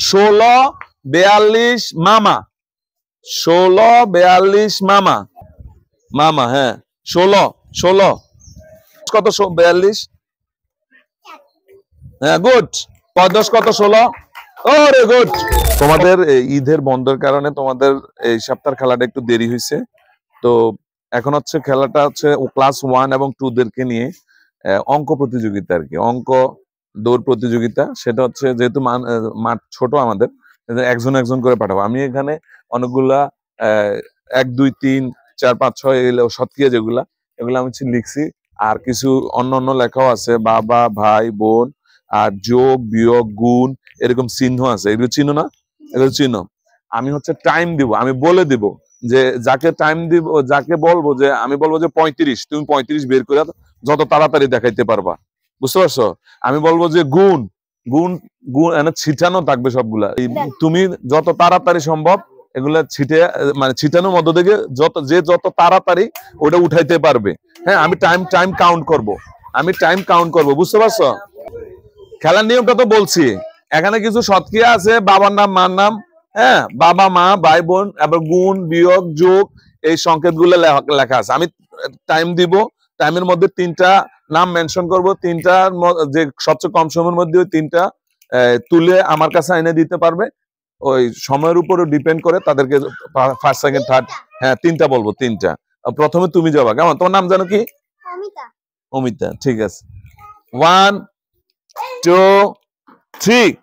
16 42 মামা 16 42 মামা মামা হ্যাঁ 16 কত 42 হ্যাঁ গুড 10 কত 16 ওরে গুড তোমাদের ঈদের বন্ধের কারণে তোমাদের এই সপ্তাহের খেলাটা একটু দেরি হয়েছে তো এখন হচ্ছে খেলাটা হচ্ছে ক্লাস 1 এবং 2 দেরকে নিয়ে অঙ্ক প্রতিযোগিতা আর কি অঙ্ক দৌড় প্রতিযোগিতা সেটা হচ্ছে যেহেতু মাঠ ছোট আমাদের একজন একজন করে পাঠাবো আমি এখানে অনেকগুলা 1 2 3 4 5 6 এগুলো শতকিয়া যেগুলা এগুলো আমি লিখছি আর কিছু অন্য লেখাও আছে বাবা ভাই বোন আর যোগ বিয়োগ গুণ এরকম চিহ্ন আছে এগুলো চিহ্ন না এগুলো চিহ্ন আমি হচ্ছে টাইম দিব আমি বলে দিব যে যাকে টাইম দিব যাকে বলবো যে আমি বলবো যে 35 তুমি 35 বের করে যত তাড়াতাড়ি দেখাইতে পারবা বুঝতে পারছো আমি বলবো যে গুণ গুণ গুণ এনে ছিটানো থাকবে সবগুলা তুমি যত তাড়াতাড়ি সম্ভব এগুলা মানে ছিটানোর মধ্য থেকে যত তাড়াতাড়ি ওটা উঠাইতে পারবে হ্যাঁ আমি টাইম কাউন্ট করব বুঝতে পারছো খেলার নিয়মটা তো বলছি এখানে কিছু শতকিয়া আছে বাবার নাম মার নাম হ্যাঁ বাবা মা ভাই বোন আবার গুণ বিয়োগ যোগ এই সংকেত গুলো লেখা আছে আমি টাইম দিব টাইমের মধ্যে 3টা নাম মেনশন করব 3টা যে সবচেয়ে কম সময়ের মধ্যে ওই 3টা তুলে আমার কাছে এনে দিতে পারবে ওই সময়ের উপরে ডিপেন্ড করে তাদেরকে ফার্স্ট সেকেন্ড থার্ড হ্যাঁ 3টা বলবো 3টা প্রথমে তুমি যাবা কেমন তোমার নাম জানো কি অমিতা ঠিক আছে 1 2 3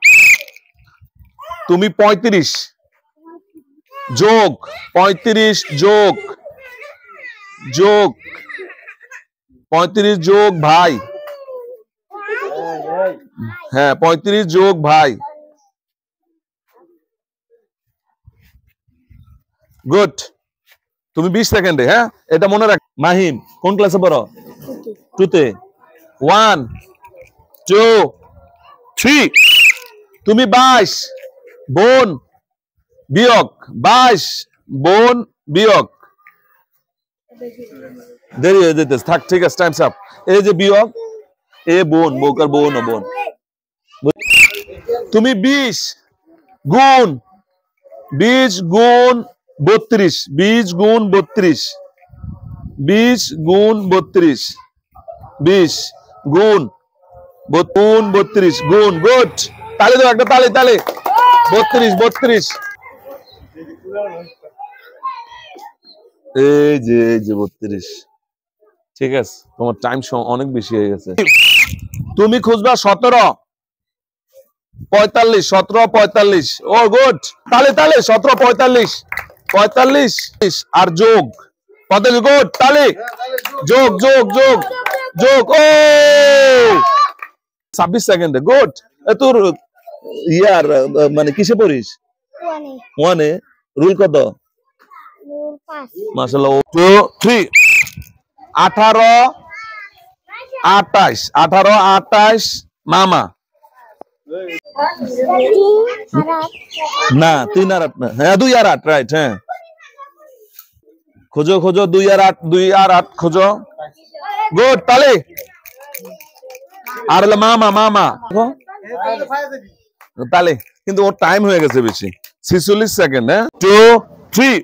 তুমি 35 যোগ 35 যোগ 35 যোগ ভাই হ্যাঁ 35 যোগ ভাই গুড তুমি 20 সেকেন্ডে হ্যাঁ এটা মনে রাখ মাহিম কোন ক্লাসে পড়ো 2 তে 1 2 3 তুমি 22 বোন বিয়োগ 22 বোন বিয়োগ দেরি হয়ে যেতেছে থাক ঠিক আছে টাইমস আপ এই যে বিয়োগ এ বোন বউকার বোন বোন তুমি 20 গুণ 20 গুণ 32 20 গুণ 32 20 গুণ 32 20 গুণ 32 গুণ গুড তালে দাও একটা তালে 32 এই যে 32 ঠিক আছে তোমার টাইম অনেক বেশি হয়ে গেছে তুমি খুঁজবা 17 45 17 45 ও গুড তালে 17 45 45 আর যোগ কত গুড তালে যোগ ও 26 সেকেন্ডে গুড তোর ইয়ার মানে কিসে পড়িস 1 এ রুল কত মাশাআল্লাহ 2 3 18 28 মামা না 3 আর 8 না হ্যাঁ 2 আর 8 রাইট হ্যাঁ খোঁজো 2 আর 8 খোঁজো গুড তালে আর মামা তালে কিন্তু ওর টাইম হয়ে গেছে বেশি 46 সেকেন্ড হ্যাঁ 2 3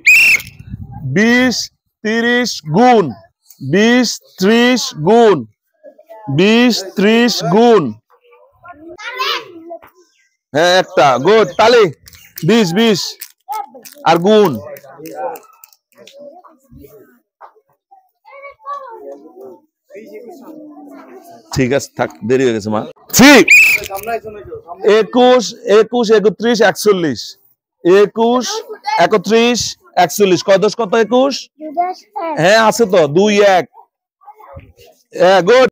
20 30 গুণ 20 30 গুণ 20 30 গুণ হ্যাঁ একটা গুড তালে 20 আর গুণ ঠিক আছে থাক দেরি হয়ে গেছে মা 3 21 31 41 21 31 41 কত 21 হ্যাঁ আছে তো 2 1 গুড